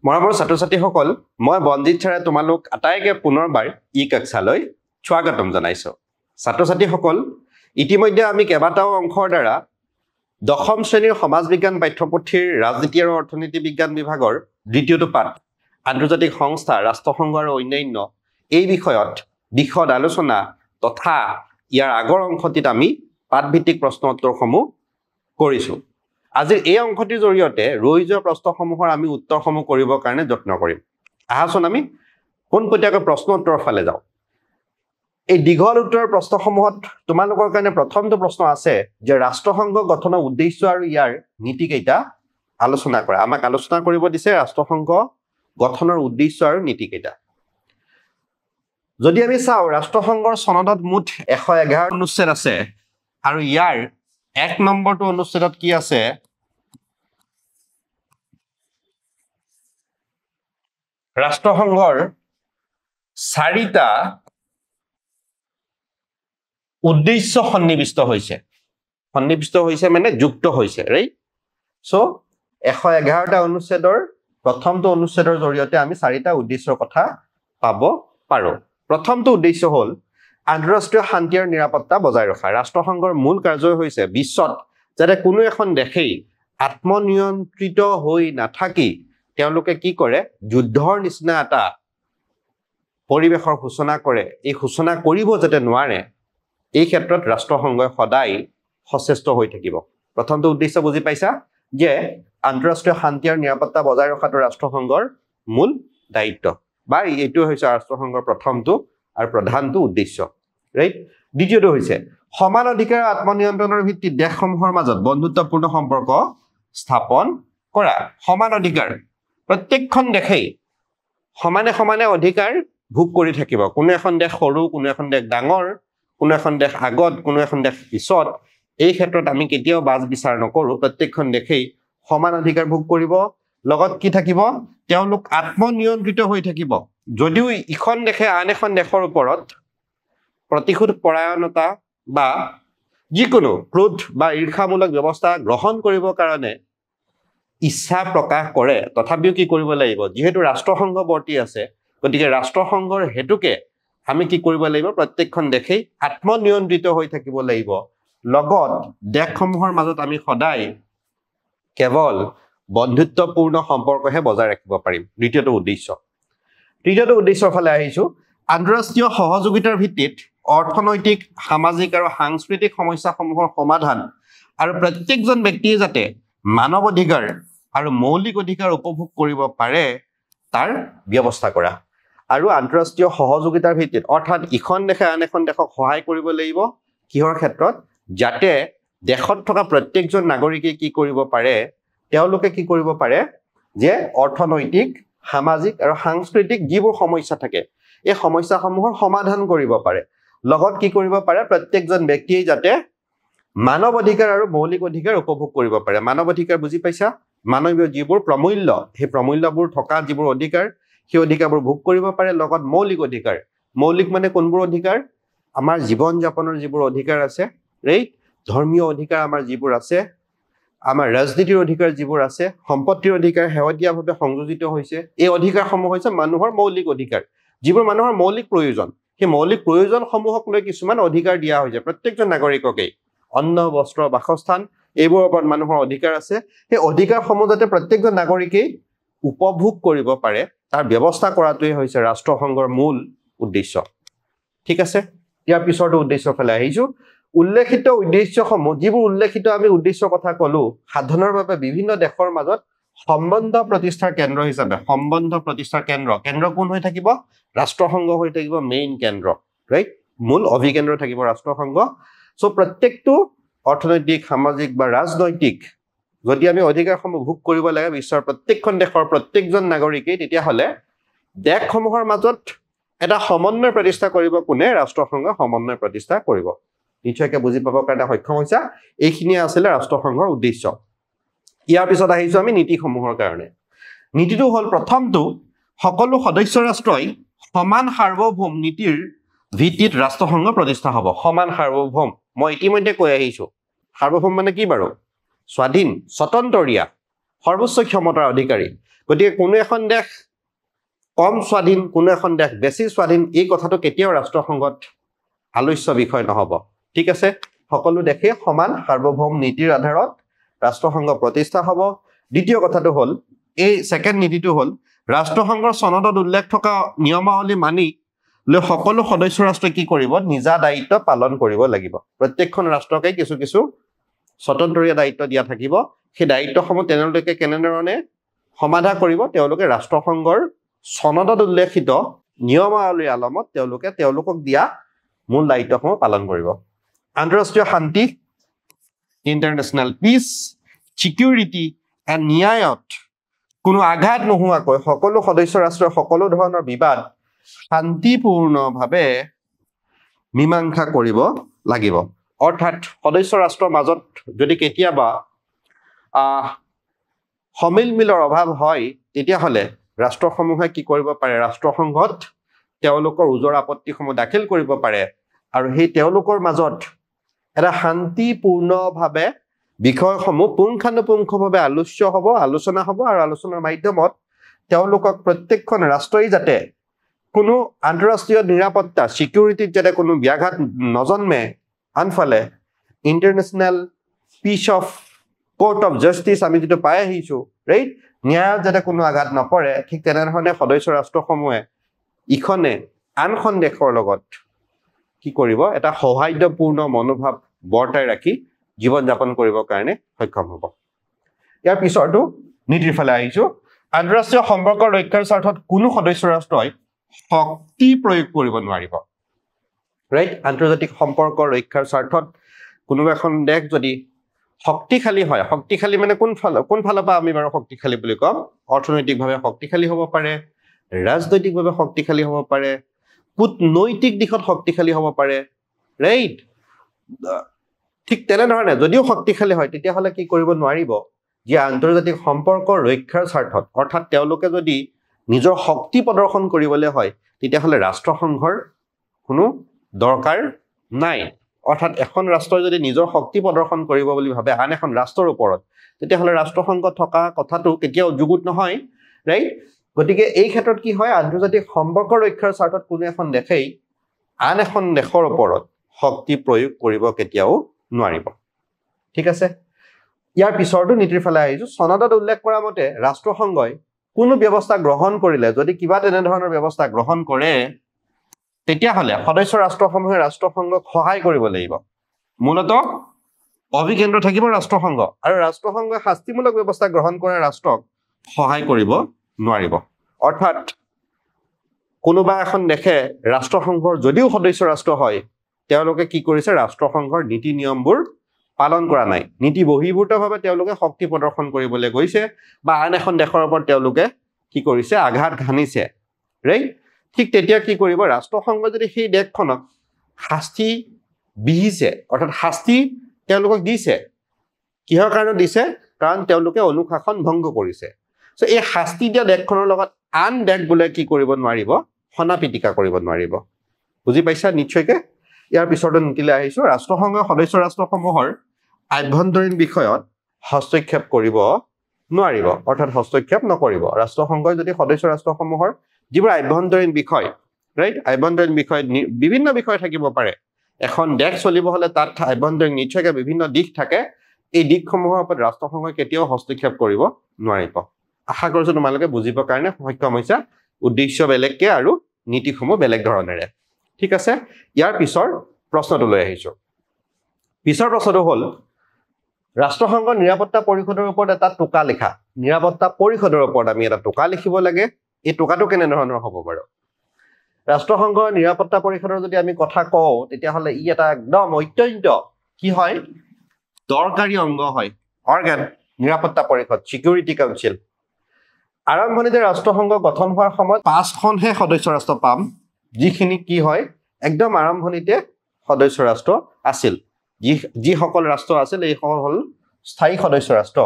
মৰমৰ ছাত্ৰ-ছাত্ৰীসকল মই বনজিত ছাৰে তোমালোক আটাইকে পুনৰবাৰ কক্ষালৈ স্বাগতম জনাইছো ছাত্ৰ-ছাত্ৰীসকল ইতিমধ্যে আমি কেইবাটাও অংশৰ দ্বাৰা দশম শ্ৰেণীৰ সমাজ বিজ্ঞান পাঠ্যপুথিৰ ৰাজনীতি আৰু অৰ্থনীতি বিজ্ঞান বিভাগৰ দ্বিতীয়টো পাঠ আন্তৰ্জাতিক সংস্থা ৰাষ্ট্ৰসংঘ আৰু অন্যান্য এই বিষয়ত বিশদ আলোচনা তথা ইয়াৰ আগৰ অংশটিত আমি পাঠভিত্তিক প্ৰশ্ন উত্তৰসমূহ কৰিছো আজিৰ এই অংশটিৰ জৰিয়তে ৰৈ যোৱা প্ৰশ্নসমূহৰ আমি উত্তৰসমূহ কৰিবৰ কাৰণে যত্ন কৰিম আহাচোন আমি পোনপটীয়াকৈ প্ৰশ্ন উত্তৰৰ ফালে যাওঁ এই দীঘল উত্তৰৰ প্ৰশ্নসমূহত তোমালোকৰ কাৰণে প্ৰথমটো প্ৰশ্ন আছে যে ৰাষ্ট্ৰসংঘ গঠনৰ উদ্দেশ্য আৰু ইয়াৰ নীতি কেইটা আলোচনা কৰা আমাক আলোচনা কৰিব দিছে ৰাষ্ট্ৰসংঘ গঠনৰ উদ্দেশ্য আৰু নীতি কেইটা যদি আমি চাওঁ ৰাষ্ট্ৰসংঘৰ সনদত মুঠ 111 অনুচ্ছেদ আছে আৰু ইয়াৰ 1 নম্বৰটো অনুচ্ছেদত কি আছে ৰাষ্ট্ৰসংঘৰ 4টা উদ্দেশ্য সন্নিবিষ্ট হৈছে মানে যুক্ত হৈছে ৰাইট সো 111টা অনুচ্ছেদৰ প্ৰথমটো অনুচ্ছেদৰ জৰিয়তে আমি 4টা উদ্দেশ্যৰ কথা পাব পাৰো প্ৰথমটো উদ্দেশ্য হ'ল আন্তঃৰাষ্ট্ৰীয় শান্তি আৰু নিৰাপত্তা বজাই ৰখা ৰাষ্ট্ৰসংঘৰ মূল কাৰ্যই হৈছে বিশ্বত যাতে কোনো এখন দেশেই আত্মনিয়ন্ত্ৰিত হৈ নাথাকি তেওঁলোকে কি কৰে যুদ্ধৰ নিচিনা এটা পৰিবেশৰ সূচনা কৰে এই সূচনা কৰিব যাতে নোৱাৰে এই ক্ষেত্ৰত ৰাষ্ট্ৰসংঘই সদায় সচেষ্ট হৈ থাকিব প্ৰথমটো উদ্দেশ্য বুজি পাইছা যে আন্তঃৰাষ্ট্ৰীয় শান্তি আৰু নিৰাপত্তা বজাই ৰখাটো ৰাষ্ট্ৰসংঘৰ মূল দায়িত্ব বা এইটো হৈছে ৰাষ্ট্ৰসংঘৰ প্ৰথমটো আৰু প্ৰধানটো উদ্দেশ্য ৰাইট দ্বিতীয়টো হৈছে সমান অধিকাৰ আত্মনিয়ন্ত্ৰণৰ ভিত্তিত দেশসমূহৰ মাজত বন্ধুত্বপূৰ্ণ সম্পৰ্ক স্থাপন কৰা সমান অধিকাৰ প্ৰত্যেকখন দেশেই সমানে অধিকাৰ ভোগ কৰি থাকিব কোনো এখন দেশ সৰু কোনো এখন দেশ ডাঙৰ কোনো এখন দেশ আগত কোনো এখন দেশ পিছত এই ক্ষেত্ৰত আমি কেতিয়াও বাজ বিচাৰ নকৰো প্ৰত্যেকখন দেশেই সমান অধিকাৰ ভোগ কৰিব লগত কি থাকিব তেওঁলোক আত্মনিয়ন্ত্ৰিত হৈ থাকিব যদিও ইখন দেশে আন এখন দেশৰ ওপৰত প্ৰতিশোধ পৰায়ণতা বা যিকোনো ক্ৰোধ বা ঈৰ্ষামূলক ব্যৱস্থা গ্ৰহণ কৰিবৰ কাৰণে ইচ্ছা প্ৰকাশ কৰে তথাপিও কি কৰিব লাগিব যেহেতু ৰাষ্ট্ৰসংঘ বৰ্তি আছে গতিকে ৰাষ্ট্ৰসংঘৰ হেতুকে আমি কি কৰিব লাগিব প্ৰত্যেকখন দেশেই আত্মনিয়ন্ত্ৰিত হৈ থাকিব লাগিব লগত দেশসমূহৰ মাজত আমি সদায় কেৱল বন্ধুত্বপূৰ্ণ সম্পৰ্কহে বজাই ৰাখিব পাৰিম দ্বিতীয়টো উদ্দেশ্য তৃতীয়টো উদ্দেশ্যৰ ফালে আহিছো আন্তঃৰাষ্ট্ৰীয় সহযোগিতাৰ ভিত্তিত অৰ্থনৈতিক সামাজিক আৰু সাংস্কৃতিক সমস্যাসমূহৰ সমাধান আৰু প্ৰত্যেকজন ব্যক্তিয়ে যাতে মানৱ অধিকাৰ আৰু মৌলিক অধিকাৰ উপভোগ কৰিব পাৰে তাৰ ব্যৱস্থা কৰা আৰু আন্তঃৰাষ্ট্ৰীয় সহযোগিতাৰ ভিত্তিত অৰ্থাৎ ইখন দেশে আন এখন দেশক সহায় কৰিব লাগিব কিহৰ ক্ষেত্ৰত যাতে দেশত থকা প্ৰত্যেকজন নাগৰিকে কি কৰিব পাৰে তেওঁলোকে কি কৰিব পাৰে যে অৰ্থনৈতিক সামাজিক আৰু সাংস্কৃতিক যিবোৰ সমস্যা থাকে এই সমস্যাসমূহৰ সমাধান কৰিব পাৰে লগত কি কৰিব পাৰে প্ৰত্যেকজন ব্যক্তিয়ে যাতে মানৱ অধিকাৰ আৰু মৌলিক অধিকাৰ উপভোগ কৰিব পাৰে মানৱ অধিকাৰ বুজি পাইছা মানৱীয় যিবোৰ প্ৰমূল্য সেই প্ৰমূল্যবোৰ থকা যিবোৰ অধিকাৰ সেই অধিকাৰবোৰ ভোগ কৰিব পাৰে লগত মৌলিক অধিকাৰ মৌলিক মানে কোনবোৰ অধিকাৰ আমাৰ জীৱন যাপনৰ যিবোৰ অধিকাৰ আছে ৰাইট ধৰ্মীয় অধিকাৰ আমাৰ যিবোৰ আছে আমাৰ ৰাজনীতিৰ অধিকাৰ যিবোৰ আছে সম্পত্তিৰ অধিকাৰ শেহতীয়াভাৱে সংযোজিত হৈছে এই অধিকাৰসমূহ হৈছে মানুহৰ মৌলিক অধিকাৰ যিবোৰ মানুহৰ মৌলিক প্ৰয়োজন সেই মৌলিক প্ৰয়োজনসমূহক লৈ কিছুমান অধিকাৰ দিয়া হৈছে প্ৰত্যেকজন নাগৰিককে অন্ন বস্ত্ৰ বাসস্থান এইবোৰৰ ওপৰত মানুহৰ অধিকাৰ আছে সেই অধিকাৰসমূহ যাতে প্ৰত্যেকজন নাগৰিকেই উপভোগ কৰিব পাৰে তাৰ ব্যৱস্থা কৰাটোৱে হৈছে ৰাষ্ট্ৰসংঘৰ মূল উদ্দেশ্য ঠিক আছে ইয়াৰ পিছৰটো উদ্দেশ্যৰ ফালে আহিছো উল্লেখিত উদ্দেশ্যসমূহ যিবোৰ উল্লেখিত আমি উদ্দেশ্যৰ কথা কলো সাধনৰ বাবে বিভিন্ন দেশৰ মাজত সম্বন্ধ প্ৰতিষ্ঠাৰ কেন্দ্ৰ হিচাপে সম্বন্ধ প্ৰতিষ্ঠাৰ কেন্দ্ৰ কোন হৈ থাকিব ৰাষ্ট্ৰসংঘ হৈ থাকিব মেইন কেন্দ্ৰ ৰাইট মূল অভিকেন্দ্ৰ থাকিব ৰাষ্ট্ৰসংঘ সো প্ৰত্যেকটো অৰ্থনৈতিক সামাজিক বা ৰাজনৈতিক যদি আমি অধিকাৰসমূহ ভোগ কৰিব লাগে বিশ্বৰ প্ৰত্যেকখন দেশৰ প্ৰত্যেকজন নাগৰিকে তেতিয়া হলে দেশসমূহৰ মাজত এটা সমন্বয় প্ৰতিষ্ঠা কৰিব কোনে ৰাষ্ট্ৰসংঘ সমন্বয় প্ৰতিষ্ঠা কৰিব নিশ্চয়কৈ বুজি পাবৰ কাৰণে সক্ষম হৈছা এইখিনি আছিল ৰাষ্ট্ৰসংঘৰ উদ্দেশ্য ইয়াৰ পিছত আহিছো আমি নীতিসমূহৰ কাৰণে নীতিটো হ'ল প্ৰথমটো সকলো সদস্য ৰাষ্ট্ৰই সমান সাৰ্বভৌম নীতিৰ ভিত্তিত ৰাষ্ট্ৰসংঘ প্ৰতিষ্ঠা হ'ব সমান সাৰ্বভৌম মই ইতিমধ্যে কৈ আহিছো সাৰ্বভৌম মানে কি বাৰু স্বাধীন স্বতন্ত্ৰীয়া সৰ্বোচ্চ ক্ষমতাৰ অধিকাৰী গতিকে কোনো এখন দেশ কম স্বাধীন কোনো এখন দেশ বেছি স্বাধীন এই কথাটো কেতিয়াও ৰাষ্ট্ৰসংঘত আলোচ্য বিষয় নহব ঠিক আছে সকলো দেশে সমান সাৰ্বভৌম নীতিৰ আধাৰত ৰাষ্ট্ৰসংঘ প্ৰতিষ্ঠা হ'ব দ্বিতীয় কথাটো হ'ল এই সেকেন্ড নীতিটো হ'ল ৰাষ্ট্ৰসংঘৰ সনদত উল্লেখ থকা নিয়মাৱলী মানি লৈ সকলো সদস্য ৰাষ্ট্ৰই কি কৰিব নিজা দায়িত্ব পালন কৰিব লাগিব প্ৰত্যেকখন ৰাষ্ট্ৰকে কিছু কিছু স্বতন্ত্ৰীয় দায়িত্ব দিয়া থাকিব সেই দায়িত্বসমূহ তেওঁলোকে কেনেধৰণে সমাধা কৰিব তেওঁলোকে ৰাষ্ট্ৰসংঘৰ সনদত উল্লেখিত নিয়মাৱলীৰ আলমত তেওঁলোকক দিয়া মূল দায়িত্বসমূহ পালন কৰিব আন্তঃৰাষ্ট্ৰীয় শান্তি ইণ্টাৰনেশ্যনেল পিচ সিকিউৰিটি এণ্ড ন্যায়ত কোনো আঘাত নোহোৱাকৈ সকলো সদস্য ৰাষ্ট্ৰই সকলো ধৰণৰ বিবাদ শান্তিপূৰ্ণভাৱে মীমাংসা কৰিব লাগিব অৰ্থাৎ সদস্য ৰাষ্ট্ৰৰ মাজত যদি কেতিয়াবা সমিলমিলৰ অভাৱ হয় তেতিয়াহ'লে ৰাষ্ট্ৰসমূহে কি কৰিব পাৰে ৰাষ্ট্ৰসংঘত তেওঁলোকৰ ওজৰ আপত্তিসমূহ দাখিল কৰিব পাৰে আৰু সেই তেওঁলোকৰ মাজত এটা শান্তিপূৰ্ণভাৱে বিষয়সমূহ পুংখানুপুংখভাৱে আলোচনা হ'ব আৰু আলোচনাৰ মাধ্যমত তেওঁলোকক প্ৰত্যেকখন ৰাষ্ট্ৰই যাতে কোনো আন্তঃৰাষ্ট্ৰীয় নিৰাপত্তা সিকিউৰিটিত যাতে কোনো ব্যাঘাত নজন্মে আনফালে international peace of court of justice আমি যেটো পাই আহিছো ৰাইট ন্যায়ত যাতে কোনো আঘাত নপৰে ঠিক তেনেধৰণে সদস্য ৰাষ্ট্ৰসমূহে ইখনে আনখন দেশৰ লগত কি কৰিব এটা সৌহাৰ্দ্যপূৰ্ণ মনোভাৱ বৰ্তাই ৰাখি জীৱন যাপন কৰিবৰ কাৰণে সক্ষম হ'ব ইয়াৰ পিছৰটো নীতিৰ ফালে আহিছো আন্তঃৰাষ্ট্ৰীয় সম্পৰ্ক ৰক্ষাৰ স্বাৰ্থত কোনো সদস্য ৰাষ্ট্ৰই শক্তি প্ৰয়োগ কৰিব নোৱাৰিব ৰাইট আন্তৰ্জাতিক সম্পৰ্ক ৰক্ষাৰ স্বাৰ্থত কোনো এখন দেশ যদি শক্তিশালী হয় শক্তিশালী মানে কোন ফালৰ পৰা আমি বাৰু শক্তিশালী বুলি কম অৰ্থনৈতিকভাৱে শক্তিশালী হ'ব পাৰে ৰাজনৈতিকভাৱে শক্তিশালী হ'ব পাৰে কূটনৈতিক দিশত শক্তিশালী হ'ব পাৰে ৰাইট ঠিক তেনেধৰণে যদিও শক্তিশালী হয় তেতিয়াহ'লে কি কৰিব নোৱাৰিব যে আন্তৰ্জাতিক সম্পৰ্ক ৰক্ষাৰ স্বাৰ্থত অৰ্থাৎ তেওঁলোকে যদি নিজৰ শক্তি প্ৰদৰ্শন কৰিবলৈ হয় তেতিয়াহ'লে ৰাষ্ট্ৰসংঘৰ কোনো দৰকাৰ নাই অৰ্থাৎ এখন ৰাষ্ট্ৰই যদি নিজৰ শক্তি প্ৰদৰ্শন কৰিব বুলি ভাবে আন এখন ৰাষ্ট্ৰৰ ওপৰত তেতিয়াহ'লে ৰাষ্ট্ৰসংঘত থকা কথাটো কেতিয়াও যুগুত নহয় ৰাইট গতিকে এই ক্ষেত্ৰত কি হয় আন্তৰ্জাতিক সম্পৰ্ক ৰক্ষাৰ স্বাৰ্থত কোনো এখন দেশেই আন এখন দেশৰ ওপৰত শক্তি প্ৰয়োগ কৰিব কেতিয়াও নোৱাৰিব ঠিক আছে ইয়াৰ পিছৰটো নীতিৰ ফালে আহিছো সনদত উল্লেখ কৰা মতে ৰাষ্ট্ৰসংঘই কোনো ব্যৱস্থা গ্ৰহণ কৰিলে যদি কিবা তেনেধৰণৰ ব্যৱস্থা গ্ৰহণ কৰে তেতিয়াহ'লে সদস্য ৰাষ্ট্ৰসমূহে ৰাষ্ট্ৰসংঘক সহায় কৰিব লাগিব মূলতঃ অভিকেন্দ্ৰ থাকিব ৰাষ্ট্ৰসংঘ আৰু ৰাষ্ট্ৰসংঘই শাস্তিমূলক ব্যৱস্থা গ্ৰহণ কৰা ৰাষ্ট্ৰক সহায় কৰিব নোৱাৰিব অৰ্থাৎ কোনোবা এখন দেশে ৰাষ্ট্ৰসংঘৰ যদিও সদস্য ৰাষ্ট্ৰ হয় তেওঁলোকে কি কৰিছে ৰাষ্ট্ৰসংঘৰ নীতি নিয়মবোৰ পালন কৰা নাই নীতি বহিৰ্ভূতভাৱে তেওঁলোকে শক্তি প্ৰদৰ্শন কৰিবলৈ গৈছে বা আন এখন দেশৰ ওপৰত তেওঁলোকে কি কৰিছে আঘাত ঘানিছে ৰাইট ঠিক তেতিয়া কি কৰিব ৰাষ্ট্ৰসংঘ যদি সেই দেশখনক শাস্তি বিহিছে অৰ্থাৎ শাস্তি তেওঁলোকক দিছে কিহৰ কাৰণে দিছে কাৰণ তেওঁলোকে অনুশাসন ভংগ কৰিছে সো এই শাস্তি দিয়া দেশখনৰ লগত আন দেশ বোলে কি কৰিব নোৱাৰিব সনাপিটিকা কৰিব নোৱাৰিব বুজি পাইছা নিশ্চয়কৈ ইয়াৰ পিছৰটো নীতিলৈ আহিছো ৰাষ্ট্ৰসংঘৰ সদস্য ৰাষ্ট্ৰসমূহৰ আভ্যন্তৰীণ বিষয়ত হস্তক্ষেপ কৰিব নোৱাৰিব অৰ্থাৎ হস্তক্ষেপ নকৰিব ৰাষ্ট্ৰসংঘই যদি সদস্য ৰাষ্ট্ৰসমূহৰ যিবোৰ আভ্যন্তৰীণ বিষয় ৰাইট আভ্যন্তৰীণ বিষয় বিভিন্ন বিষয় থাকিব পাৰে এখন দেশ চলিব হলে তাত আভ্যন্তৰীণ নিশ্চয়কৈ বিভিন্ন দিশ থাকে এই দিশসমূহৰ ওপৰত ৰাষ্ট্ৰসংঘই কেতিয়াও হস্তক্ষেপ কৰিব নোৱাৰিব আশা কৰিছো তোমালোকে বুজিবৰ কাৰণে সক্ষম হৈছা উদ্দেশ্য বেলেগকে আৰু নীতিসমূহ বেলেগ ধৰণেৰে ঠিক আছে ইয়াৰ পিছৰ প্ৰশ্নটো লৈ আহিছো পিছৰ প্ৰশ্নটো হ'ল ৰাষ্ট্ৰসংঘৰ নিৰাপত্তা পৰিষদৰ ওপৰত এটা টোকা লিখা নিৰাপত্তা পৰিষদৰ ওপৰত আমি এটা টোকা লিখিব লাগে এই টোকাটো কেনে ধৰণৰ হ'ব বাৰু ৰাষ্ট্ৰসংঘৰ নিৰাপত্তা পৰিষদৰ যদি আমি কথা কওঁ তেতিয়াহ'লে ই এটা একদম অত্যন্ত কি হয় দৰকাৰী অংগ হয় অৰ্গান নিৰাপত্তা পৰিষদ সিকিউৰিটি কাউন্সিল আৰম্ভণিতে ৰাষ্ট্ৰসংঘ গঠন হোৱাৰ সময়ত 5খনহে সদস্য ৰাষ্ট্ৰ পাম যিখিনি কি হয় একদম আৰম্ভণিতে সদস্য ৰাষ্ট্ৰ আছিল যিসকল ৰাষ্ট্ৰ আছিল এই সকল হ'ল স্থায়ী সদস্য ৰাষ্ট্ৰ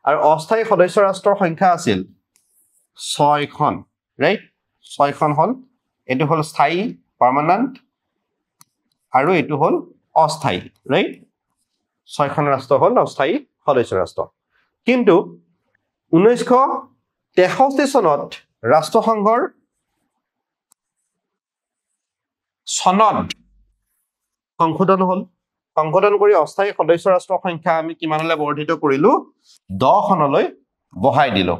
আৰু অস্থায়ী সদস্য ৰাষ্ট্ৰৰ সংখ্যা আছিল 6খন ৰাইট 6খন হ'ল এটো হ'ল স্থায়ী পাৰ্মানেন্ট আৰু এটো হ'ল অস্থায়ী ৰাইট 6খন ৰাষ্ট্ৰ হ'ল অস্থায়ী সদস্য ৰাষ্ট্ৰ কিন্তু 1963 চনত ৰাষ্ট্ৰসংঘৰ সনদ সংশোধন হ'ল সংশোধন কৰি অস্থায়ী সদস্য ৰাষ্ট্ৰৰ সংখ্যা আমি কিমানলৈ বৰ্ধিত কৰিলো 10 খনলৈ বঢ়াই দিলো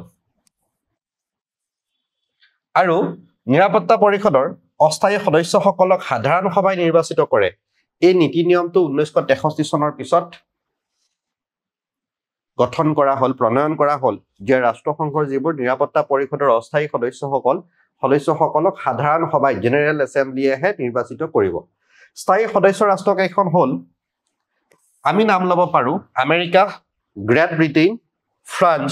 আৰু নিৰাপত্তা পৰিষদৰ অস্থায়ী সদস্যসকলক সাধাৰণ সভাই নিৰ্বাচিত কৰে এই নীতি নিয়মটো 1963 চনৰ পিছত গঠন কৰা হ'ল প্ৰণয়ন কৰা হ'ল যে ৰাষ্ট্ৰসংঘৰ যিবোৰ নিৰাপত্তা পৰিষদৰ অস্থায়ী সদস্যসকলক সাধাৰণ সভাই জেনেৰেল এছেম্বলিয়েহে নিৰ্বাচিত কৰিব স্থায়ী সদস্য ৰাষ্ট্ৰকেইখন হ'ল আমি নাম ল'ব পাৰো America great Britain France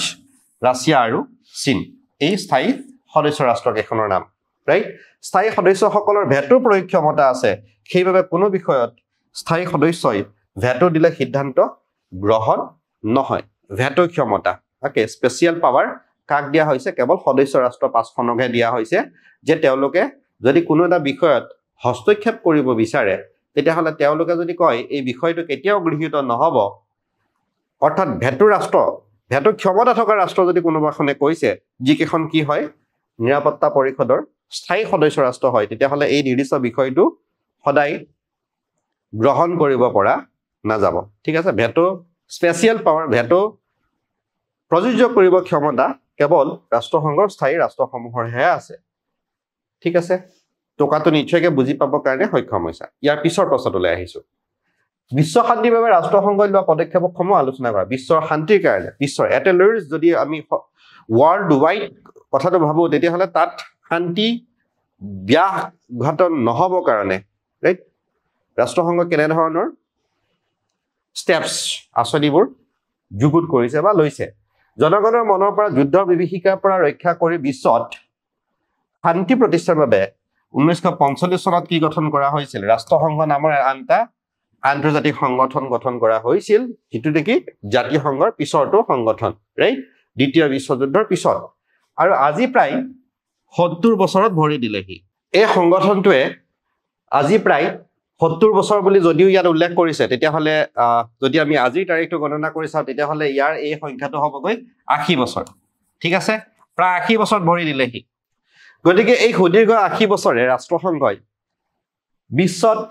Russia আৰু চীন এই স্থায়ী সদস্য ৰাষ্ট্ৰকেইখনৰ নাম ৰাইট স্থায়ী সদস্যসকলৰ ভেটো প্ৰয়োগ ক্ষমতা আছে সেইবাবে কোনো বিষয়ত স্থায়ী সদস্যই ভেটো দিলে সিদ্ধান্ত গ্ৰহণ নহয় ভেটো ক্ষমতা ওকে স্পেশাল পাৱাৰ কাক দিয়া হৈছে কেৱল সদস্য ৰাষ্ট্ৰ 5খনকহে দিয়া হৈছে যে তেওঁলোকে যদি কোনো এটা বিষয়ত হস্তক্ষেপ কৰিব বিচাৰে তেতিয়াহলে তেওঁলোকে যদি কয় এই বিষয়টো কেতিয়াও গৃহীত নহব অৰ্থাৎ ভেটো ক্ষমতা থকা ৰাষ্ট্ৰ যদি কোনোবাখনে কৈছে যিকেখন কি হয় নিৰাপত্তা পৰিষদৰ স্থায়ী সদস্য ৰাষ্ট্ৰ হয় তেতিয়াহলে এই নিৰ্দিষ্ট বিষয়টো সদায় গ্ৰহণ কৰিব পৰা নাযাব ঠিক আছে ভেটো স্পেশাল পাৱাৰ ভেটো প্ৰযোজ্য কৰিব ক্ষমতা কেৱল ৰাষ্ট্ৰসংঘৰ স্থায়ী ৰাষ্ট্ৰসমূহৰহে আছে ঠিক আছে টকাটো নিশ্চয়কৈ বুজি পাবৰ কাৰণে সক্ষম হৈছে ইয়াৰ পিছৰ প্ৰশ্নটোলৈ আহিছো বিশ্ব শান্তিৰ বাবে ৰাষ্ট্ৰসংঘই লোৱা পদক্ষেপসমূহ আলোচনা কৰা বিশ্বৰ শান্তিৰ কাৰণে বিশ্বৰ এটেলৰিজ যদি আমি ৱৰ্ল্ড ওয়াইড কথাটো ভাবো তেতিয়াহলে তাত শান্তি ব্যাঘাত নহব কাৰণে ৰাইট ৰাষ্ট্ৰসংঘ কেনে ধৰণৰ স্টেপস আঁচনিবোৰ যুগুত কৰিছে বা লৈছে জনগণৰ মনৰ পৰা যুদ্ধৰ বিভীষিকাৰ পৰা ৰক্ষা কৰি বিশ্বত শান্তি প্ৰতিষ্ঠাৰ বাবে 1945 চনত কি গঠন কৰা হৈছিল ৰাষ্ট্ৰসংঘ নামৰ আনটা আন্তৰ্জাতিক সংগঠন গঠন কৰা হৈছিল যেটো নেকি জাতীয় সংঘৰ পিছৰটো সংগঠন ৰাইট দ্বিতীয় বিশ্বযুদ্ধৰ পিছত আৰু আজি প্ৰায় 70 বছৰত ভৰি দিলেহি এই সংগঠনটোৱে আজি প্ৰায় 70 বছৰ বুলি যদিও ইয়াত উল্লেখ কৰিছে তেতিয়াহলে যদি আমি আজিৰ তাৰিখটো গণনা কৰি চাও তেতিয়াহলে ইয়াৰ এই সংখ্যাটো হ'বগৈ 80 বছৰ ঠিক আছে প্ৰায় 80 বছৰ ভৰি দিলেহি গতিকে এই সুদীৰ্ঘ 80 বছৰে ৰাষ্ট্ৰসংঘই বিশ্বত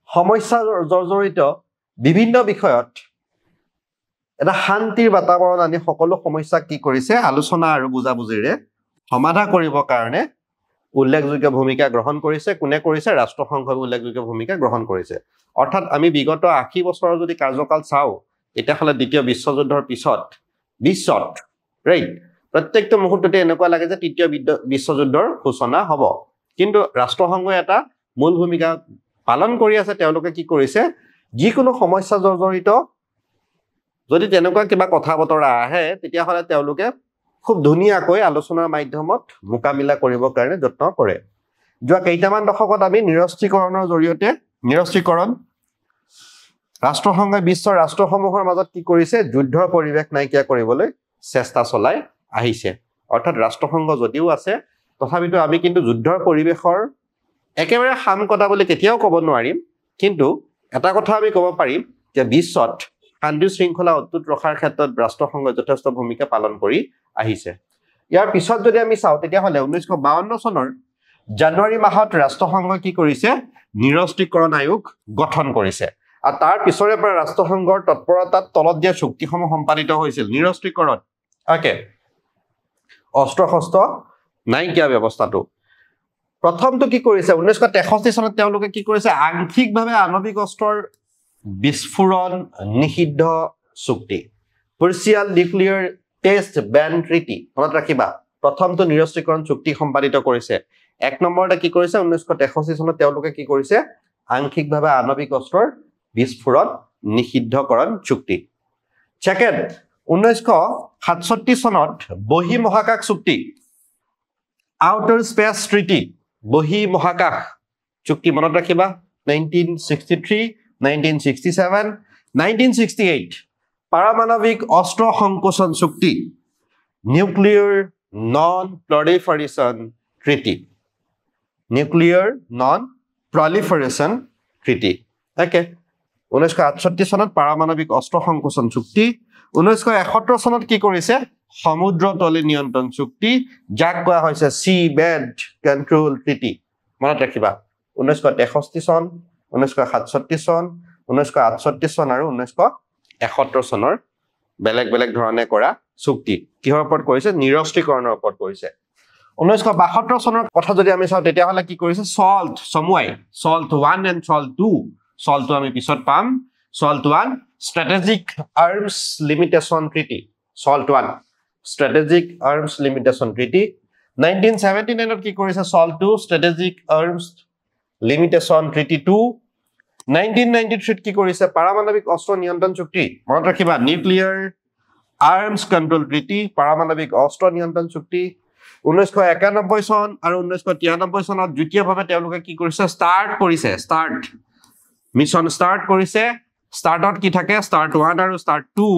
সমস্যা জৰ্জৰিত বিভিন্ন বিষয়ত এটা শান্তিৰ বাতাবৰণ আনি সকলো সমস্যা কি কৰিছে আলোচনা আৰু বুজাবুজিৰে সমাধান কৰিবৰ কাৰণে উল্লেখযোগ্য ভূমিকা গ্ৰহণ কৰিছে কোনে কৰিছে ৰাষ্ট্ৰসংঘই উল্লেখযোগ্য ভূমিকা গ্ৰহণ কৰিছে অৰ্থাৎ আমি বিগত 80 বছৰৰ যদি কাৰ্যকাল চাও তেতিয়াহলে দ্বিতীয় বিশ্বযুদ্ধৰ পিছত বিশ্বত ৰাইট প্ৰত্যেকটো মুহূৰ্ততে এনেকুৱা লাগে যে তৃতীয় বিশ্বযুদ্ধৰ সূচনা হ'ব কিন্তু ৰাষ্ট্ৰসংঘই এটা মূল ভূমিকা পালন কৰি আছে তেওঁলোকে কি কৰিছে যিকোনো সমস্যা জৰ্জৰিত যদি তেনেকুৱা কিবা কথা বতৰা আহে তেতিয়াহলে তেওঁলোকে খুব ধুনীয়াকৈ আলোচনাৰ মাধ্যমত মোকাবিলা কৰিবৰ কাৰণে যত্ন কৰে যোৱা কেইটামান দশকত আমি নিৰস্ত্ৰীকৰণৰ জৰিয়তে ৰাষ্ট্ৰসংঘই বিশ্বৰ ৰাষ্ট্ৰসমূহৰ মাজত কি কৰিছে যুদ্ধৰ পৰিৱেশ নাইকিয়া কৰিবলৈ চেষ্টা চলাই আহিছে অৰ্থাৎ ৰাষ্ট্ৰসংঘ যদিও আছে তথাপিতো আমি কিন্তু যুদ্ধৰ পৰিৱেশৰ একেবাৰে হাম কটা বুলি কেতিয়াও ক'ব নোৱাৰিম কিন্তু এটা কথা আমি ক'ব পাৰিম যে বিশ্বত শান্তি শৃংখলা অটুট ৰখাৰ ক্ষেত্ৰত ৰাষ্ট্ৰসংঘই যথেষ্ট ভূমিকা পালন কৰি আহিছে ইয়াৰ পিছত যদি আমি চাও তেতিয়াহলে 1952 চনৰ জানুৱাৰী মাহত ৰাষ্ট্ৰসংঘই কি কৰিছে নিৰস্ত্ৰীকৰণ আয়োগ গঠন কৰিছে আৰু তাৰ পিছৰে পৰা ৰাষ্ট্ৰসংঘৰ তৎপৰতাত তলত দিয়া চুক্তিসমূহ সম্পাদিত হৈছিল নিৰস্ত্ৰীকৰণ ওকে অস্ত্ৰ-শস্ত্ৰ নাইকিয়া ব্যৱস্থাটো প্ৰথমটো কি কৰিছে 1963 চনত তেওঁলোকে কি কৰিছে আংশিকভাৱে আণৱিক অস্ত্ৰৰ বিস্ফোৰণ নিষিদ্ধ চুক্তি পাৰ্চিয়াল নিউক্লিয়াৰ টেষ্ট বেন ট্ৰিটি মনত ৰাখিবা প্ৰথমটো নিৰস্ত্ৰীকৰণ চুক্তি সম্পাদিত কৰিছে এক নম্বৰতে কি কৰিছে 1963 চনত তেওঁলোকে কি কৰিছে আংশিকভাৱে আণৱিক অস্ত্ৰৰ বিস্ফোৰণ নিষিদ্ধকৰণ চুক্তি সেকেন্ড 1967 চনত বহি মহাকাশ চুক্তি আউটাৰ স্পেচ ট্ৰিটি বহি মহাকাশ চুক্তি মনত ৰাখিবা 1963 1967 1968 পাৰমাণৱিক অস্ত্ৰ সংকোচন চুক্তি নিউক্লিয়াৰ নন প্ৰলিফাৰেশ্যন ট্ৰিটি ওকে 1968 চনত পাৰমাণৱিক অস্ত্ৰ সংকোচন চুক্তি 1971 চনত কি কৰিছে সমুদ্ৰতলী নিয়ন্ত্ৰণ চুক্তি যাক কোৱা হৈছে সি বেড কন্ট্ৰোল ট্ৰিটি মনত ৰাখিবা 1963 চন 1967 চন 1968 চন আৰু 1971 চনৰ বেলেগ বেলেগ ধৰণে কৰা চুক্তি কিহৰ ওপৰত কৰিছে নিৰস্ত্ৰীকৰণৰ ওপৰত কৰিছে 1972 চনৰ কথা যদি আমি চাও তেতিয়া হলে কি কৰিছে সল্ট সমুৱাই সল্ট 1 এণ্ড সল্ট 2 সল্ট আমি পিছত পাম SALT 1 strategic arms limitation treaty SALT 1 strategic arms limitation treaty 1979 কি কৰিছে SALT 2 strategic arms limitation treaty 2 1993 কি কৰিছে পাৰমাণৱিক অস্ত্ৰ নিয়ন্ত্ৰণ চুক্তি মনত ৰাখিবা নিউক্লিয়াৰ আৰ্মছ কন্ট্ৰোল ট্ৰিটি পাৰমাণৱিক অস্ত্ৰ নিয়ন্ত্ৰণ চুক্তি 1991 চন আৰু 1993 চনত দ্বিতীয়ভাৱে তেওঁলোকে কি কৰিছে ষ্টাৰ্ট মিছন ষ্টাৰ্ট কৰিছে ষ্টাৰ্টত কি থাকে ষ্টাৰ্ট 1 আৰু start 2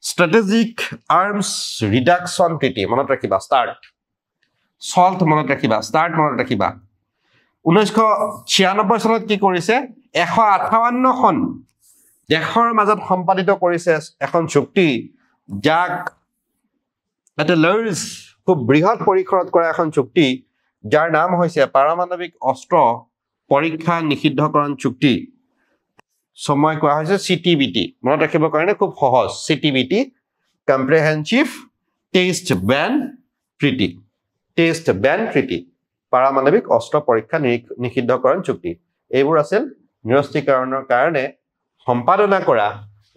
strategic arms reduction treaty মনত ৰাখিবা ষ্টাৰ্ট সল্ট মনত ৰাখিবা ষ্টাৰ্ট মনত ৰাখিবা 1996 চনত কি কৰিছে 158 খন দেশৰ মাজত সম্পাদিত কৰিছে এখন চুক্তি যাক এটা লাৰ্জ খুব বৃহৎ পৰিসৰত কৰা এখন চুক্তি যাৰ নাম হৈছে পাৰমাণৱিক অস্ত্ৰ পৰীক্ষা নিষিদ্ধকৰণ চুক্তি সময় কোৱা হৈছে চিটিবিটি মনত ৰাখিবৰ কাৰণে খুব সহজ চিটিবিটি কম্প্ৰিহেনসিভ টেষ্ট বেন ট্ৰিটি পাৰমাণৱিক অস্ত্ৰ পৰীক্ষা নিষিদ্ধকৰণ চুক্তি এইবোৰ আছিল নিৰস্ত্ৰীকৰণৰ কাৰণে সম্পাদনা কৰা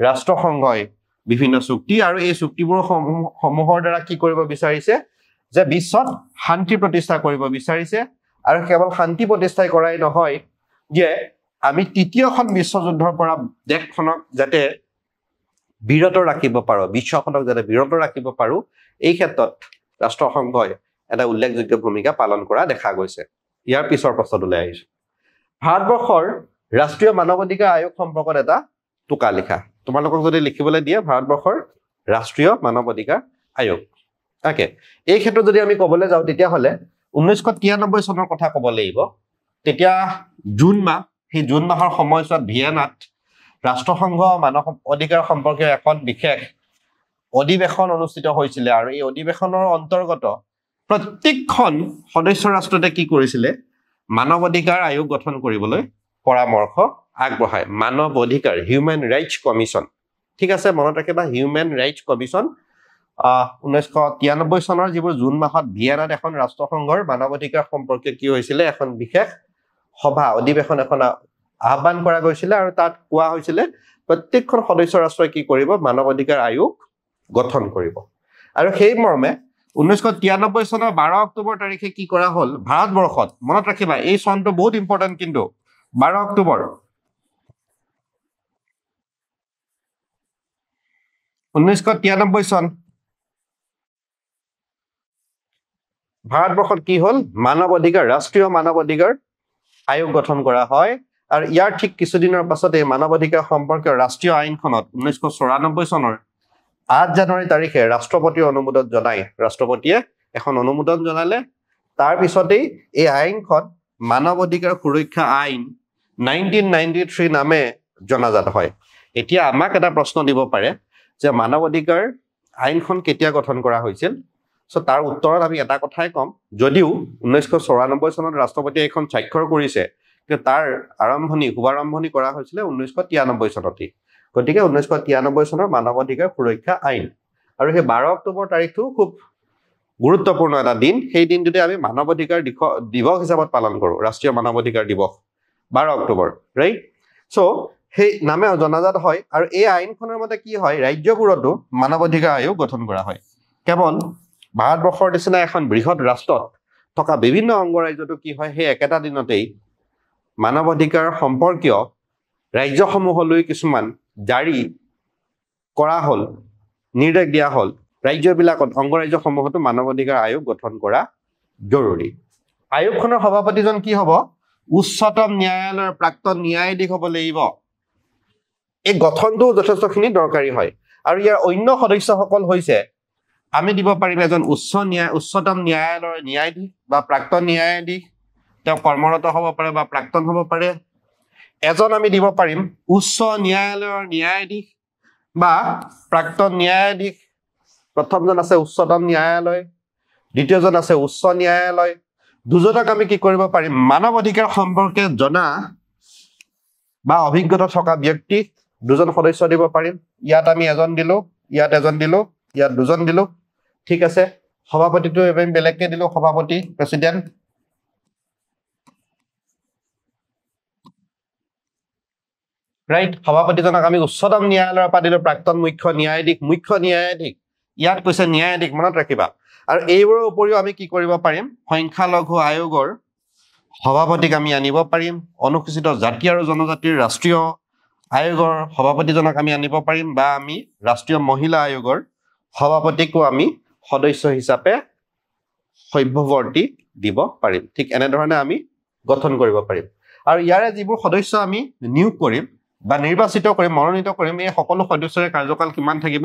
ৰাষ্ট্ৰসংঘই বিভিন্ন চুক্তি আৰু এই চুক্তিবোৰ সমূহৰ দ্বাৰা কি কৰিব বিচাৰিছে যে বিশ্বত শান্তি প্ৰতিষ্ঠা কৰিব বিচাৰিছে আৰু কেৱল শান্তি প্ৰতিষ্ঠাই কৰাই নহয় যে আমি তৃতীয়খন বিশ্বযুদ্ধৰ পৰা দেশখনক যাতে বিৰত ৰাখিব পাৰো বিশ্বখনক যাতে বিৰত ৰাখিব পাৰো এই ক্ষেত্ৰত ৰাষ্ট্ৰসংঘই এটা উল্লেখযোগ্য ভূমিকা পালন কৰা দেখা গৈছে ইয়াৰ পিছৰ প্ৰশ্নটো লৈ আহিছো ভাৰতবৰ্ষৰ ৰাষ্ট্ৰীয় মানৱ অধিকাৰ আয়োগ সম্পৰ্কত এটা টুকা লিখা তোমালোকক যদি লিখিবলৈ দিয়ে ভাৰতবৰ্ষৰ ৰাষ্ট্ৰীয় মানৱ অধিকাৰ আয়োগ ওকে এই ক্ষেত্ৰত যদি আমি ক'বলৈ যাওঁ তেতিয়া হলে 1993 চনৰ কথা ক'ব লাগিব তেতিয়া জুন মাহ সেই জুন মাহৰ সময়ছোৱাত ভিয়েনাত ৰাষ্ট্ৰসংঘ মানৱ অধিকাৰ সম্পৰ্কীয় এখন বিশেষ অধিৱেশন অনুষ্ঠিত হৈছিল আৰু এই অধিৱেশনৰ অন্তৰ্গত প্ৰত্যেকখন সদস্য ৰাষ্ট্ৰতে কি কৰিছিলে মানৱ অধিকাৰ আয়োগ গঠন কৰিবলৈ পৰামৰ্শ আগবঢ়ায় মানৱ অধিকাৰ হিউম্যান ৰাইটছ কমিশন ঠিক আছে মনত ৰাখিবা হিউম্যান ৰাইটছ কমিশন 1993 চনৰ যিবোৰ জুন মাহত ভিয়েনাত এখন ৰাষ্ট্ৰসংঘৰ মানৱ অধিকাৰ সম্পৰ্কে কি হৈছিল এখন বিশেষ সভা অধিৱেশন এখন আহ্বান কৰা গৈছিল আৰু তাত কোৱা হৈছিল প্ৰত্যেকখন সদস্য ৰাষ্ট্ৰই কি কৰিব মানৱ অধিকাৰ আয়োগ গঠন কৰিব আৰু সেই মৰ্মে 1993 চনৰ 12 অক্টোবৰ তাৰিখে কি কৰা হল ভাৰতবৰ্ষত মনত ৰাখিবা এই চনটো বহুত ইম্পৰ্টেন্ট কিন্তু 12 অক্টোবৰ 1993 চন ভাৰতবৰ্ষত কি হল মানৱ অধিকাৰ ৰাষ্ট্ৰীয় মানৱ অধিকাৰ আয়োগ গঠন কৰা হয় আৰু ইয়াৰ ঠিক কিছুদিনৰ পাছতে মানৱ অধিকাৰ সম্পৰ্কীয় ৰাষ্ট্ৰীয় আইনখনত 1994 চনৰ 8 জানুৱাৰী তাৰিখে ৰাষ্ট্ৰপতিৰ অনুমোদন জনাই ৰাষ্ট্ৰপতিয়ে এখন অনুমোদন জনালে তাৰ পিছতেই এই আইনখন মানৱ অধিকাৰ সুৰক্ষা আইন 1993 নামে জনাজাত হয় এতিয়া আমাক এটা প্ৰশ্ন দিব পাৰে যে মানৱ অধিকাৰ আইনখন কেতিয়া গঠন কৰা হৈছিল সো তাৰ উত্তৰত আমি এটা কথাই কম যদিও 1994 চনত ৰাষ্ট্ৰপতিয়ে এখন স্বাক্ষৰ কৰিছে যে তাৰ শুভাৰম্ভণি কৰা হৈছিল 1993 চনতে গতিকে 1993 চনৰ মানৱ অধিকাৰ সুৰক্ষা আইন আৰু সেই 12 অক্টোবৰ তাৰিখটো খুব গুৰুত্বপূৰ্ণ এটা দিন সেই দিনটোতে আমি মানৱ অধিকাৰ দিৱস হিচাপত পালন কৰো ৰাষ্ট্ৰীয় মানৱ অধিকাৰ দিৱস 12 অক্টোবৰ ৰাইট সো সেই নামে জনাজাত হয় আৰু এই আইনখনৰ মতে কি হয় ৰাজ্যবোৰতো মানৱ অধিকাৰ আয়োগ গঠন কৰা হয় কেৱল ভাৰতবৰ্ষৰ নিচিনা এখন বৃহৎ ৰাষ্ট্ৰত থকা বিভিন্ন অংগৰাজ্যতো কি হয় সেই একেটা দিনতেই মানৱ অধিকাৰ সম্পৰ্কীয় ৰাজ্যসমূহলৈ কিছুমান জাৰি কৰা হল নিৰ্দেশ দিয়া হল ৰাজ্যবিলাকত অংগৰাজ্যসমূহতো মানৱ অধিকাৰ আয়োগ গঠন কৰা জৰুৰী আয়োগখনৰ সভাপতিজন কি হ'ব উচ্চতম ন্যায়ালয়ৰ প্ৰাক্তন ন্যায়াধীশ হ'ব লাগিব এই গঠনটো যথেষ্টখিনি দৰকাৰী হয় আৰু ইয়াৰ অন্য সদস্যসকল হৈছে আমি দিব পাৰিম এজন উচ্চতম ন্যায়ালয়ৰ ন্যায়াধীশ বা প্ৰাক্তন ন্যায়াধীশ তেওঁ কৰ্মৰত হ'ব পাৰে বা প্ৰাক্তন হ'ব পাৰে এজন আমি দিব পাৰিম উচ্চ ন্যায়ালয়ৰ ন্যায়াধীশ বা প্ৰাক্তন ন্যায়াধীশ প্ৰথমজন আছে উচ্চতম ন্যায়ালয়, দ্বিতীয়জন আছে উচ্চ ন্যায়ালয়। দুজনক আমি কি কৰিব পাৰিম? মানৱ অধিকাৰ সম্পৰ্কে জনা বা অভিজ্ঞতা থকা ব্যক্তি দুজন সদস্য দিব পাৰিম। ইয়াত আমি এজন দিলো, ইয়াত এজন দিলো, ইয়াত দুজন দিলো। ঠিক আছে, সভাপতিটো আমি বেলেগকে দিলো, সভাপতি প্ৰেচিডেণ্ট। ৰাইট, সভাপতিজনক আমি উচ্চতম ন্যায়ালয়ৰ পৰা দিলো, প্ৰাক্তন মুখ্য ন্যায়াধীশ, মুখ্য ন্যায়াধীশ। ইয়াত কৈছে ন্যায়াধীশ, মনত ৰাখিবা। আৰু এইবোৰৰ উপৰিও আমি কি কৰিব পাৰিম? সংখ্যালঘু আয়োগৰ সভাপতিক আমি আনিব পাৰিম, অনুসূচিত জাতি আৰু জনজাতিৰ ৰাষ্ট্ৰীয় আয়োগৰ সভাপতিজনক আমি আনিব পাৰিম, বা আমি ৰাষ্ট্ৰীয় মহিলা আয়োগৰ সভাপতিকো আমি সদস্য হিচাপে সভ্যৱৰ্তী দিব পাৰিম। ঠিক এনেধৰণে আমি গঠন কৰিব পাৰিম। আৰু ইয়াৰে যিবোৰ সদস্য আমি নিয়োগ কৰিম বা নিৰ্বাচিত কৰিম, মনোনীত কৰিম, এই সকলো সদস্যৰে কাৰ্যকাল কিমান থাকিব?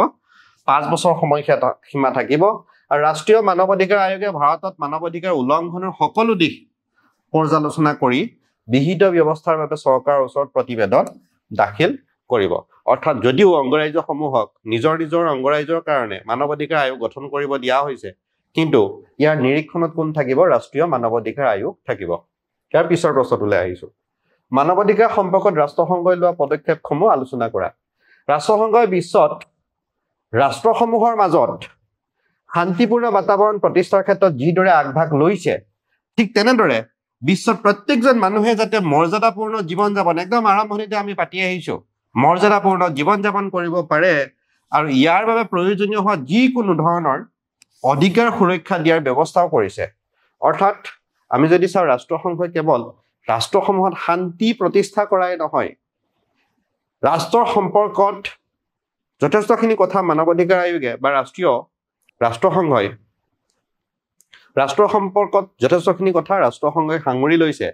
5 বছৰ সময়সীমা থাকিব। আৰু ৰাষ্ট্ৰীয় মানৱ অধিকাৰ আয়োগে ভাৰতত মানৱ অধিকাৰ উলংঘনৰ সকলো দিশ পৰ্যালোচনা কৰি বিহিত ব্যৱস্থাৰ বাবে চৰকাৰৰ ওচৰত প্ৰতিবেদন দাখিল কৰিব। অৰ্থাৎ যদিও অংগৰাজ্যসমূহক নিজৰ নিজৰ অংগৰাজ্যৰ কাৰণে মানৱ অধিকাৰ আয়োগ গঠন কৰিব দিয়া হৈছে, কিন্তু ইয়াৰ নিৰীক্ষণত কোন থাকিব? ৰাষ্ট্ৰীয় মানৱ অধিকাৰ আয়োগ থাকিব। ইয়াৰ পিছৰ প্ৰশ্নটোলৈ আহিছো। মানৱ অধিকাৰ সম্পৰ্কত ৰাষ্ট্ৰসংঘই লোৱা পদক্ষেপসমূহ আলোচনা কৰা। ৰাষ্ট্ৰসংঘই বিশ্বত ৰাষ্ট্ৰসমূহৰ মাজত শান্তিপূৰ্ণ বাতাবৰণ প্ৰতিষ্ঠাৰ ক্ষেত্ৰত যিদৰে আগভাগ লৈছে, ঠিক তেনেদৰে বিশ্বত প্ৰত্যেকজন মানুহে যাতে মৰ্যাদাপূৰ্ণ জীৱন যাপন, একদম আৰম্ভণিতে আমি পাতি আহিছো, মৰ্যাদাপূৰ্ণ জীৱন যাপন কৰিব পাৰে, আৰু ইয়াৰ বাবে প্ৰয়োজনীয় হোৱা যিকোনো ধৰণৰ অধিকাৰ সুৰক্ষা দিয়াৰ ব্যৱস্থাও কৰিছে। অৰ্থাৎ আমি যদি চাওঁ, ৰাষ্ট্ৰসংঘই কেৱল ৰাষ্ট্ৰসমূহত শান্তি প্ৰতিষ্ঠা কৰাই নহয়, ৰাষ্ট্ৰৰ সম্পৰ্কত যথেষ্টখিনি কথা মানৱ অধিকাৰ আয়োগে বা ৰাষ্ট্ৰসংঘই ৰাষ্ট্ৰ সম্পৰ্কত যথেষ্টখিনি কথা ৰাষ্ট্ৰসংঘই সাঙুৰি লৈছে।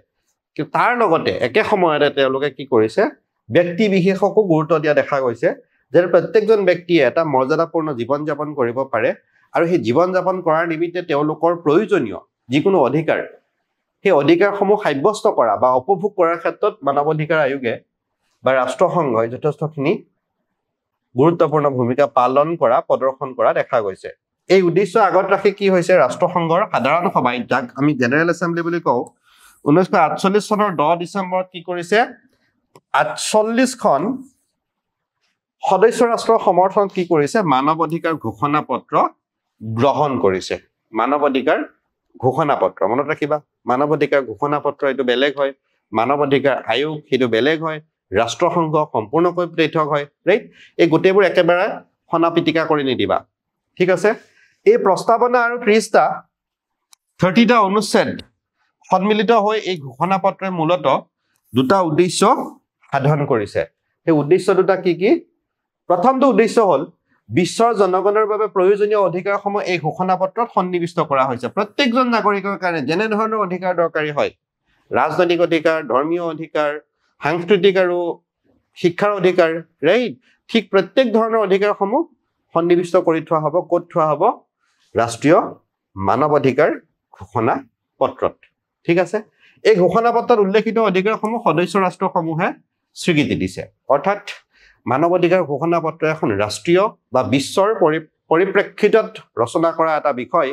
কিন্তু তাৰ লগতে একে সময়তে তেওঁলোকে কি কৰিছে? ব্যক্তি বিশেষকো গুৰুত্ব দিয়া দেখা গৈছে, যে প্ৰত্যেকজন ব্যক্তিয়ে এটা মৰ্যাদাপূৰ্ণ জীৱন যাপন কৰিব পাৰে, আৰু সেই জীৱন যাপন কৰাৰ নিমিত্তে তেওঁলোকৰ প্ৰয়োজনীয় যিকোনো অধিকাৰ, সেই অধিকাৰসমূহ সাব্যস্ত কৰা বা উপভোগ কৰাৰ ক্ষেত্ৰত মানৱ অধিকাৰ আয়োগে বা ৰাষ্ট্ৰসংঘই যথেষ্টখিনি গুৰুত্বপূৰ্ণ ভূমিকা পালন কৰা, প্ৰদৰ্শন কৰা দেখা গৈছে। এই উদ্দেশ্য আগত ৰাখি কি হৈছে? ৰাষ্ট্ৰসংঘৰ সাধাৰণ সভাই, যাক আমি জেনেৰেল এছেম্বলি বুলি কওঁ, 1948 চনৰ 10 ডিচেম্বৰত কি কৰিছে? 48খন সদস্য ৰাষ্ট্ৰৰ সমৰ্থনত কি কৰিছে? মানৱ অধিকাৰ ঘোষণা পত্ৰ গ্ৰহণ কৰিছে। মানৱ অধিকাৰ ঘোষণা পত্ৰ, মনত ৰাখিবা, মানৱ অধিকাৰ ঘোষণা পত্ৰ এইটো বেলেগ হয়, মানৱ অধিকাৰ আয়োগ সেইটো বেলেগ হয়, ৰাষ্ট্ৰসংঘ সম্পূৰ্ণকৈ পৃথক হয়। ৰাইট, এই গোটেইবোৰ একেবাৰে সনা পিটিকা কৰি নিদিবা। ঠিক আছে, এই প্ৰস্তাৱনা আৰু 30টা অনুচ্ছেদ সন্মিলিত হৈ এই ঘোষণা পত্ৰই মূলতঃ দুটা উদ্দেশ্য সাধন কৰিছে। সেই উদ্দেশ্য দুটা কি কি? প্ৰথমটো উদ্দেশ্য হ'ল বিশ্বৰ জনগণৰ বাবে প্ৰয়োজনীয় অধিকাৰসমূহ এই ঘোষণা পত্ৰত সন্নিৱিষ্ট কৰা হৈছে। প্ৰত্যেকজন নাগৰিকৰ কাৰণে যেনে ধৰণৰ অধিকাৰ দৰকাৰী হয়, ৰাজনৈতিক অধিকাৰ, ধৰ্মীয় অধিকাৰ, সাংস্কৃতিক আৰু শিক্ষাৰ অধিকাৰ, ৰাইট, ঠিক প্ৰত্যেক ধৰণৰ অধিকাৰসমূহ সন্নিৱিষ্ট কৰি থোৱা হ'ব। ক'ত থোৱা হ'ব? ৰাষ্ট্ৰীয় মানৱ অধিকাৰ ঘোষণা পত্ৰত। ঠিক আছে, এই ঘোষণা পত্ৰত উল্লেখিত অধিকাৰসমূহ সদস্য ৰাষ্ট্ৰসমূহে স্বীকৃতি দিছে। অৰ্থাৎ মানৱ অধিকাৰ ঘোষণা পত্ৰ এখন ৰাষ্ট্ৰীয় বা বিশ্বৰ পৰিপ্ৰেক্ষিতত ৰচনা কৰা এটা বিষয়।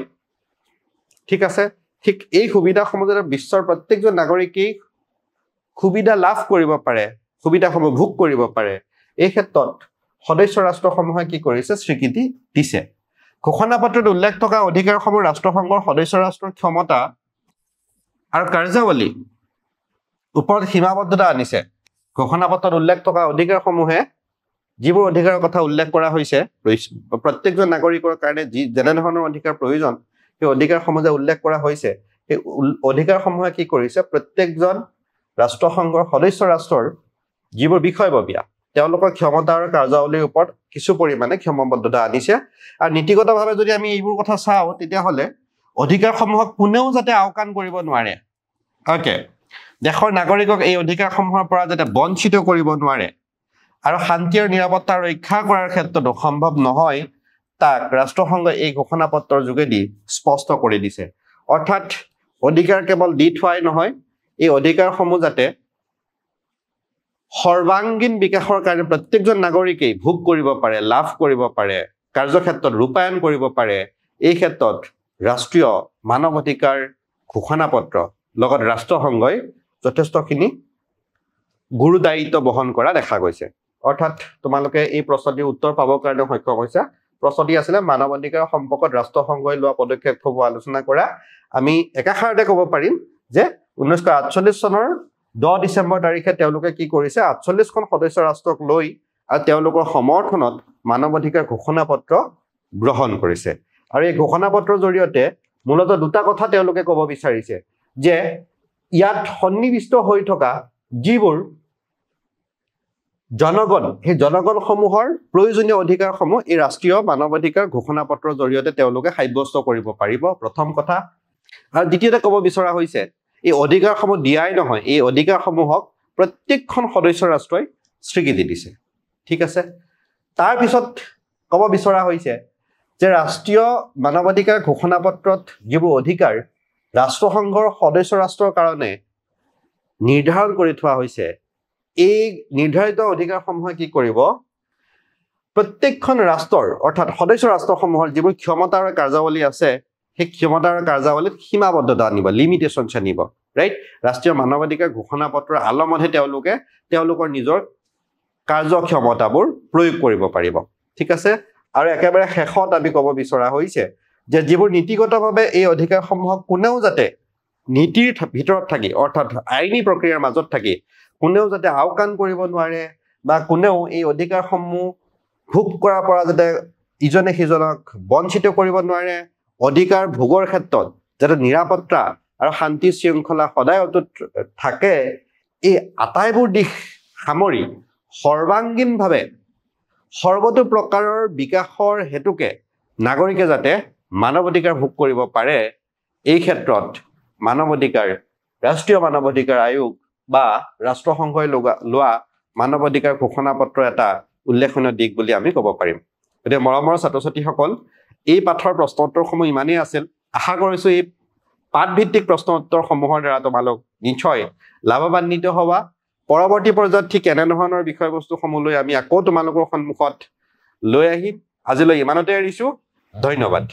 ঠিক আছে, ঠিক এই সুবিধাসমূহ যাতে বিশ্বৰ প্ৰত্যেকজন নাগৰিকেই সুবিধা লাভ কৰিব পাৰে, সুবিধাসমূহ ভোগ কৰিব পাৰে, এই ক্ষেত্ৰত সদস্য ৰাষ্ট্ৰসমূহে কি কৰিছে? স্বীকৃতি দিছে। ঘোষণা পত্ৰত উল্লেখ থকা অধিকাৰসমূহ ৰাষ্ট্ৰসংঘৰ সদস্য ৰাষ্ট্ৰৰ ক্ষমতা আৰু কাৰ্যাৱলী ওপৰত সীমাবদ্ধতা আনিছে। ঘোষণা পত্ৰত উল্লেখ থকা অধিকাৰসমূহে যিবোৰ অধিকাৰৰ কথা উল্লেখ কৰা হৈছে, প্ৰত্যেকজন নাগৰিকৰ কাৰণে যেনে ধৰণৰ অধিকাৰ প্ৰয়োজন, সেই অধিকাৰসমূহ যে উল্লেখ কৰা হৈছে, সেই অধিকাৰসমূহে কি কৰিছে? প্ৰত্যেকজন ৰাষ্ট্ৰসংঘৰ সদস্য ৰাষ্ট্ৰৰ যিবোৰ বিষয়ববীয়া, তেওঁলোকৰ ক্ষমতা আৰু কাৰ্যাৱলীৰ ওপৰত কিছু পৰিমাণে ক্ষমবদ্ধতা আনিছে। আৰু নীতিগতভাৱে যদি আমি এইবোৰ কথা চাওঁ, তেতিয়াহ'লে অধিকাৰসমূহক কোনেও যাতে আওকাণ কৰিব নোৱাৰে, অ'কে, দেশৰ নাগৰিকক এই অধিকাৰসমূহৰ পৰা যাতে বঞ্চিত কৰিব নোৱাৰে, আৰু শান্তি আৰু নিৰাপত্তা ৰক্ষা কৰাৰ ক্ষেত্ৰতো সম্ভৱ নহয়, তাক ৰাষ্ট্ৰসংঘই এই ঘোষণা পত্ৰৰ যোগেদি স্পষ্ট কৰি দিছে। অৰ্থাৎ অধিকাৰ কেৱল দি থোৱাই নহয়, এই অধিকাৰসমূহ যাতে সৰ্বাংগীন বিকাশৰ কাৰণে প্ৰত্যেকজন নাগৰিকেই ভোগ কৰিব পাৰে, লাভ কৰিব পাৰে, কাৰ্যক্ষেত্ৰত ৰূপায়ণ কৰিব পাৰে এই ক্ষেত্ৰত ৰাষ্ট্ৰীয় মানৱ অধিকাৰ ঘোষণাপত্ৰ লগত ৰাষ্ট্ৰসংঘই যথেষ্টখিনি গুৰুদায়িত্ব বহন কৰা দেখা গৈছে অৰ্থাৎ তোমালোকে এই প্ৰশ্নটিৰ উত্তৰ পাবৰ কাৰণে সক্ষম হৈছা প্ৰশ্নটি আছিল মানৱ অধিকাৰ সম্পৰ্কত ৰাষ্ট্ৰসংঘই লোৱা পদক্ষেপসমূহ আলোচনা কৰা আমি একাষাৰতে ক'ব পাৰিম যে 1948 চনৰ 10 ডিসেম্বৰ তাৰিখে তেওঁলোকে কি কৰিছে 48 খন সদস্য ৰাষ্ট্ৰক লৈ আৰু তেওঁলোকৰ সমৰ্থনত মানৱ অধিকাৰ ঘোষণাপত্ৰ গ্ৰহণ কৰিছে আৰু এই ঘোষণাপত্ৰৰ জৰিয়তে মূলত দুটা কথা তেওঁলোকে ক'ব বিচাৰিছে যে ইয়াত সন্নিবিষ্ট হৈ থকা যিবোৰ জনগণ সেই জনগণসমূহৰ প্ৰয়োজনীয় অধিকাৰসমূহ এই ৰাষ্ট্ৰীয় মানৱ অধিকাৰ ঘোষণাপত্ৰৰ জৰিয়তে তেওঁলোকে সাব্যস্ত কৰিব পাৰিব প্ৰথম কথা আৰু দ্বিতীয়তে ক'ব বিচৰা হৈছে এই অধিকাৰসমূহ দিয়াই নহয় এই অধিকাৰসমূহক প্ৰত্যেকখন সদস্য ৰাষ্ট্ৰই স্বীকৃতি দিছে ঠিক আছে তাৰ পিছত ক'ব বিচৰা হৈছে যে ৰাষ্ট্ৰীয় মানৱ অধিকাৰ ঘোষণাপত্ৰত যিবোৰ অধিকাৰ ৰাষ্ট্ৰসংঘৰ সদস্য ৰাষ্ট্ৰৰ কাৰণে নিৰ্ধাৰণ কৰি থোৱা হৈছে এই নিৰ্ধাৰিত অধিকাৰসমূহে কি কৰিব প্ৰত্যেকখন ৰাষ্ট্ৰৰ অৰ্থাৎ সদস্য ৰাষ্ট্ৰসমূহৰ যিবোৰ ক্ষমতা আৰু কাৰ্যাৱলী আছে সেই ক্ষমতা আৰু কাৰ্যাৱলীত সীমাবদ্ধতা আনিব লিমিটেশনছ আনিব ৰাইট ৰাষ্ট্ৰীয় মানৱ অধিকাৰ ঘোষণাপত্ৰৰ আলমতহে তেওঁলোকে তেওঁলোকৰ নিজৰ কাৰ্যক্ষমতাবোৰ প্ৰয়োগ কৰিব পাৰিব ঠিক আছে আৰু একেবাৰে শেষত আমি ক'ব বিচৰা হৈছে যে যিবোৰ নীতিগতভাৱে এই অধিকাৰসমূহক কোনেও যাতে নীতিৰ ভিতৰত থাকি অৰ্থাৎ আইনী প্ৰক্ৰিয়াৰ মাজত থাকি কোনেও যাতে আওকাণ কৰিব নোৱাৰে বা কোনেও এই অধিকাৰসমূহ ভোগ কৰাৰ পৰা যাতে ইজনে সিজনক বঞ্চিত কৰিব নোৱাৰে অধিকাৰ ভোগৰ ক্ষেত্ৰত যাতে নিৰাপত্তা আৰু শান্তি শৃংখলা সদায় অটুট থাকে এই আটাইবোৰ দিশ সামৰি সৰ্বাংগীনভাৱে সৰ্বতো প্ৰকাৰৰ বিকাশৰ হেতুকে নাগৰিকে যাতে মানৱ অধিকাৰ ভোগ কৰিব পাৰে এই ক্ষেত্ৰত মানৱ অধিকাৰ ৰাষ্ট্ৰীয় মানৱ অধিকাৰ আয়োগ বা ৰাষ্ট্ৰসংঘই লোৱা মানৱ অধিকাৰ ঘোষণাপত্ৰ এটা উল্লেখনীয় দিশ বুলি আমি ক'ব পাৰিম গতিকে মৰমৰ ছাত্ৰ ছাত্ৰীসকল এই পাঠৰ প্ৰশ্ন উত্তৰসমূহ ইমানেই আছিল আশা কৰিছো এই পাঠভিত্তিক প্ৰশ্ন উত্তৰসমূহৰ দ্বাৰা তোমালোক নিশ্চয় লাভান্বিত হ'বা পৰৱৰ্তী পৰ্যায়ত ঠিক এনেধৰণৰ বিষয়বস্তুসমূহ লৈ আমি আকৌ তোমালোকৰ সন্মুখত লৈ আহিম আজিলৈ ইমানতে এৰিছো ধন্যবাদ